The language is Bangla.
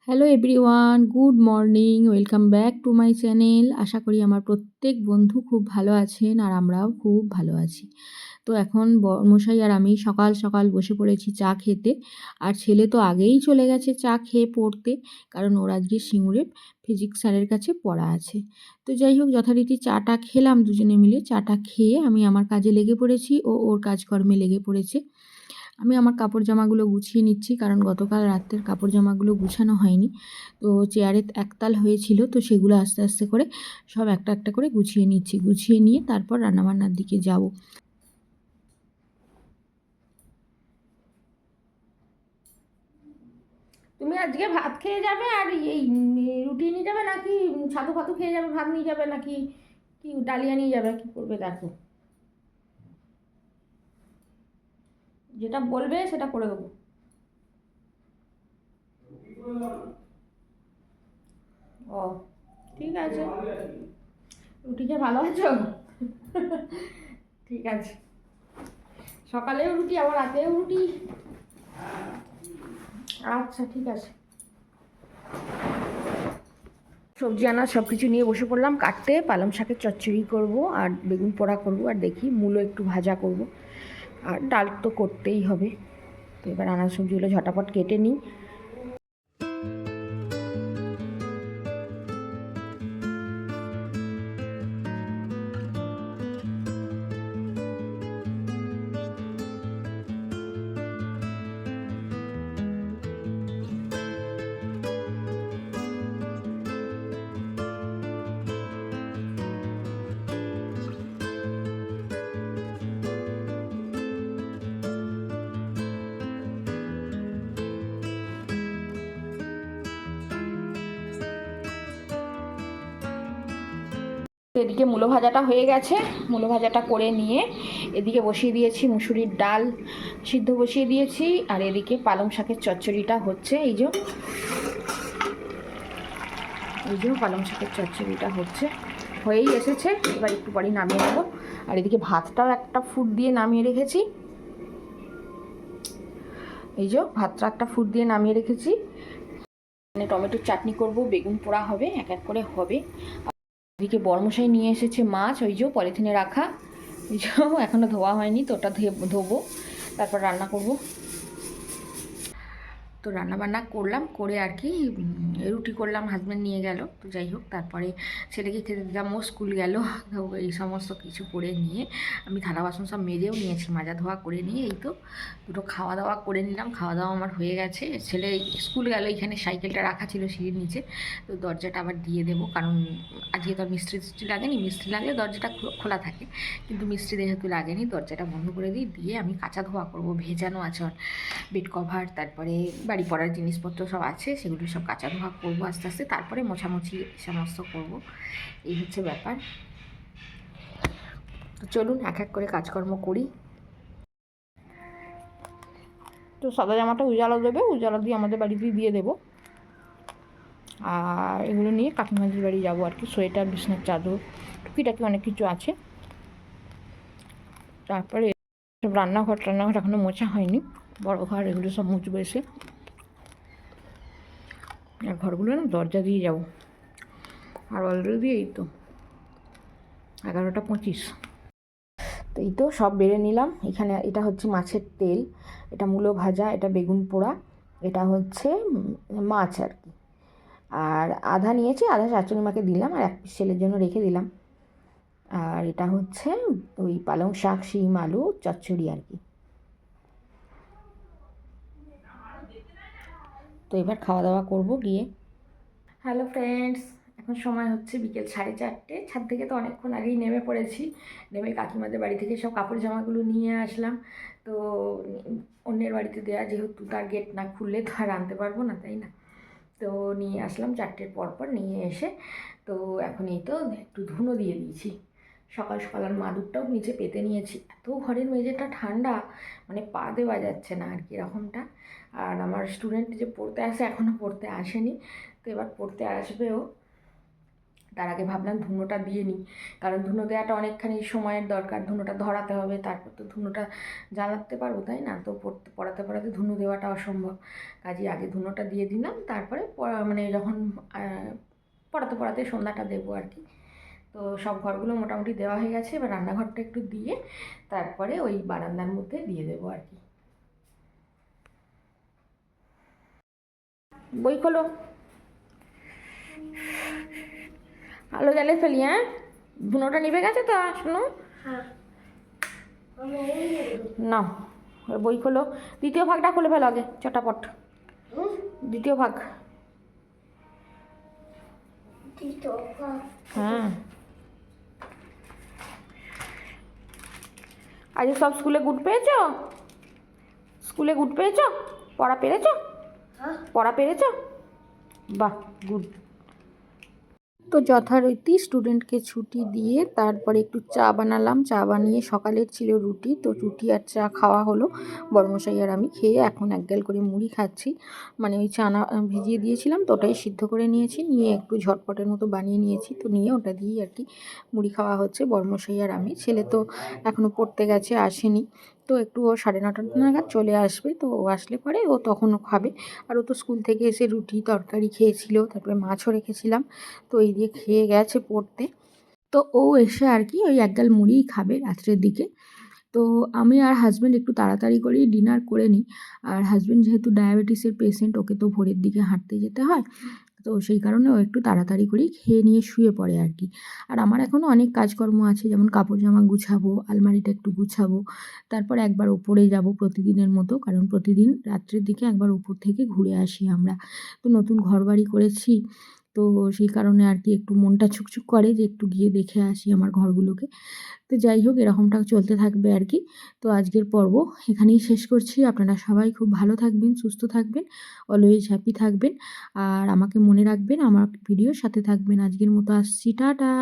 Hello everyone, good morning, welcome back to my channel. আশা করি আমার প্রত্যেক বন্ধু খুব ভালো আছেন আর আমরাও খুব ভালো আছি। তো এখন মশাই আর আমি সকাল সকাল বসে পড়েছি চা খেতে। আর ছেলে তো আগেই চলে গেছে চা খেয়ে পড়তে, কারণ ওর আজকে সিঙ্গুরে ফিজিক্স স্যারের কাছে পড়া আছে। তো যাই হোক, যথারীতি চাটা খেলাম দুজনে মিলে। চাটা খেয়ে আমি আমার কাজে লেগে পড়েছি, ও ওর কাজকর্মে লেগে পড়েছে। আমি আমার কাপড় জামাগুলো গুছিয়ে নিচ্ছি, কারণ গতকাল রাত্রের কাপড় জামাগুলো গুছানো হয়নি। তো চেয়ারে একতাল হয়েছিল, তো সেগুলো আস্তে আস্তে করে সব একটা একটা করে গুছিয়ে নিচ্ছি। গুছিয়ে নিয়ে তারপর রান্নাবান্নার দিকে যাব। তুমি আজকে ভাত খেয়ে যাবে আর এই রুটি নিয়ে যাবে, নাকি ছাতু ফাতু খেয়ে যাবে, ভাত নিয়ে যাবে, নাকি কি ডালিয়া নিয়ে যাবে, কি করবে দেখো। যেটা বলবে সেটা করে দেবো। ও, ঠিক আছে। রুটি খেয়ে ভালো আছো? ঠিক আছে। সকালেও রুটি, আবার রাতেও রুটি। আচ্ছা, ঠিক আছে। সবজি আনা সব কিছু নিয়ে বসে পড়লাম কাটতে। পালং শাকের চচ্চড়ি করব, আর বেগুন পোড়া করব, আর দেখি মূলো একটু ভাজা করব, আর ডাল তো করতেই হবে। তো এবার আনাজ সবজিগুলো ঝটাপট কেটে নিই। এদিকে মূলো ভাজাটা হয়ে গেছে। মূলো ভাজাটা করে নিয়ে এদিকে বসিয়ে দিয়েছি মুসুরির ডাল সিদ্ধ বসিয়ে দিয়েছি, আর এদিকে পালং শাকের চচ্চড়িটা হচ্ছে। এই যে পালং শাকের চচ্চড়িটা হচ্ছে, হয়েই এসেছে। এবার একটু পরেই নামিয়ে নেব। আর এদিকে ভাতটাও একটা ফুট দিয়ে নামিয়ে রেখেছি। এই যে ভাতটা একটা ফুট দিয়ে নামিয়ে রেখেছি। মানে টমেটোর চাটনি করব, বেগুন পোড়া হবে, এক এক করে হবে। এদিকে বরমশাই নিয়ে এসেছে মাছ, ওই যে পলিথিনে রাখা। এই যে এখনও ধোয়া হয়নি, তো ওটা ধোবো, তারপর রান্না করব। তো রান্নাবান্না করলাম, করে আর কি রুটি করলাম, হাজব্যান্ড নিয়ে গেল। তো যাই হোক, তারপরে ছেলেকে খেতে দিলাম, ও স্কুল গেল। তো এই সমস্ত কিছু করে নিয়ে আমি থালা বাসন সব মেজেও নিয়েছি, মাজা ধোয়া করে নিয়ে এই তো দুটো খাওয়া দাওয়া করে নিলাম। খাওয়া দাওয়া আমার হয়ে গেছে। ছেলে স্কুল গেল, এখানে সাইকেলটা রাখা ছিল সিঁড়ির নিচে, তো দরজাটা আবার দিয়ে দেবো, কারণ আজকে তো আর মিস্ত্রি টিস্ত্রি লাগেনি। মিস্ত্রি লাগলে দরজাটা খোলা থাকে, কিন্তু মিস্ত্রি যেহেতু লাগেনি, দরজাটা বন্ধ করে দিয়ে আমি কাঁচা ধোয়া করবো। ভেজানো আছে বেড কভার, তারপরে বাড়ি পড়ার জিনিসপত্র সব আছে, সেগুলো সব কাঁচা ধোয়া করবো আস্তে আস্তে, তারপরে মোছামুছি সমস্ত করবো। এই হচ্ছে ব্যাপার। তো চলুন এক এক করে কাজকর্ম করি। তো সাদা জামাটা উজালা দেবে, উজালা দিয়ে আমাদের বাড়িতে দিয়ে দেবো। আর এগুলো নিয়ে কাকিমাজির বাড়ি যাবো আর কি। সোয়েটার, বিছনার চাদর, টুকিটাকি অনেক কিছু আছে। তারপরে সব রান্নাঘর এখনও মোছা হয়নি, বড় ঘর, এগুলো সব মুছবো এসে। আর ঘরগুলো না দরজা দিয়ে যাবো। আর অলরেডি এই তো 11:25। তো এই তো সব বেড়ে নিলাম। এখানে এটা হচ্ছে মাছের তেল, এটা মূলো ভাজা, এটা বেগুন পোড়া, এটা হচ্ছে মাছ আর কি। আর আধা নিয়েছি, আধা শাশুড়ি মাকে দিলাম, আর এক পিস ছেলের জন্য রেখে দিলাম। আর এটা হচ্ছে ওই পালং শাক, শিম, আলু চচ্চড়ি আর কি। তো এবার খাওয়া দাওয়া করবো গিয়ে। হ্যালো ফ্রেন্ডস, এখন সময় হচ্ছে বিকেল 4:30। ছাদ থেকে তো অনেকক্ষণ আগেই নেমে পড়েছি। নেমে কাকিমাদের বাড়ি থেকে সব কাপড় জামাগুলো নিয়ে আসলাম। তো অন্যের বাড়িতে দেওয়া, যেহেতু তার গেট না খুললে তো আর আনতে পারবো না, তাই না? তো নিয়ে আসলাম 4টের পর নিয়ে এসে। তো এখন এই তো একটু ধুনো দিয়ে দিয়েছি সকাল সকাল। আর মাদুরটাও নিচে পেতে নিয়েছি, এত ঘরের মেঝেটা ঠান্ডা, মানে পা দেওয়া যাচ্ছে না আর কি এরকমটা। আর আমার স্টুডেন্ট যে পড়তে আসে, এখনও পড়তে আসেনি, তো এবার পড়তে আসবেও। তার আগে ভাবলাম ধুনোটা দিয়ে নিই, কারণ ধুনো দেওয়াটা অনেকখানি সময়ের দরকার, ধুনোটা ধরাতে হবে, তারপর তো ধুনোটা জ্বালাতে পারবো, তাই না? তো পড়াতে পড়াতে ধুনো দেওয়াটা অসম্ভব, কাজেই আগে ধুনোটা দিয়ে দিলাম, তারপরে মানে যখন পড়াতে পড়াতে সন্ধ্যাটা দেবো আর কি। তো সব ঘরগুলো মোটামুটি দেওয়া হয়ে গেছে, এবার রান্নাঘরটা একটু দিয়ে তারপরে ওই বারান্দার মধ্যে দিয়ে দেবো আর কি। বই খোলো, আলো জ্বালিয়ে ফেলি, হ্যাঁ? ধুনোটা নিভে গেছে তো শোনো না, বই খোলো, দ্বিতীয় ভাগটা খুলে ফেলো আগে চটাপট, দ্বিতীয় ভাগ। হ্যাঁ, আজ সব স্কুলে গুড পেয়েছো? স্কুলে গুড পেয়েছো? পড়া পেরেছো? পড়া পেরেছো? বাহ, গুড। তো যথারীতি স্টুডেন্টকে ছুটি দিয়ে তারপরে একটু চা বানালাম, চা বানিয়ে সকালের ছিল রুটি, তো রুটি আর চা খাওয়া হলো বড়মশাই আর আমি, খেয়ে এখন এক গাল করে মুড়ি খাচ্ছি। মানে ওই চানা ভিজিয়ে দিয়েছিলাম তো ওটাই সিদ্ধ করে নিয়েছি, নিয়ে একটু ঝটপটের মতো বানিয়ে নিয়েছি, তো নিয়ে ওটা দিয়েই আর কি মুড়ি খাওয়া হচ্ছে বড়মশাই আর আমি। ছেলে তো এখনও পড়তে গেছে, আসেনি, তো একটু ও 9:30 নাগাদ চলে আসবে, তো ও আসলে পরে ও তখনও খাবে। আর ও তো স্কুল থেকে এসে রুটি তরকারি খেয়েছিল, তারপরে মাছও রেখেছিলাম, তো এই দিয়ে খেয়ে গেছে পড়তে। তো ও এসে আর কি ওই এক গাল মুড়িই খাবে রাত্রের দিকে। তো আমি আর হাজব্যান্ড একটু তাড়াতাড়ি করেই ডিনার করে নিই। আর হাজব্যান্ড যেহেতু ডায়াবেটিসের পেশেন্ট, ওকে তো ভোরের দিকে হাঁটতে যেতে হয়, তো সেই কারণে ও একটু তাড়াতাড়ি করেই খেয়ে নিয়ে শুয়ে পড়ে আর কি। আর আমার এখনও অনেক কাজকর্ম আছে, যেমন কাপড় জামা গুছাবো, আলমারিটা একটু গুছাবো, তারপর একবার ওপরে যাব প্রতিদিনের মতো, কারণ প্রতিদিন রাত্রের দিকে একবার উপর থেকে ঘুরে আসি আমরা। তো নতুন ঘরবাড়ি করেছি, তো সেই কারণে আর কি একটু মনটা ছুকছুক করে যে একটু গিয়ে দেখে আসি আমার ঘরগুলোকে। তো যাই হোক, এরকমটা চলতে থাকবে আর কি। তো আজকের পর্ব এখানেই শেষ করছি। আপনারা সবাই খুব ভালো থাকবেন, সুস্থ থাকবেন, অলওয়েজ হ্যাপি থাকবেন, আর আমাকে মনে রাখবেন, আমার ভিডিওর সাথে থাকবেন। আজকের মতো আসছি, টাটা।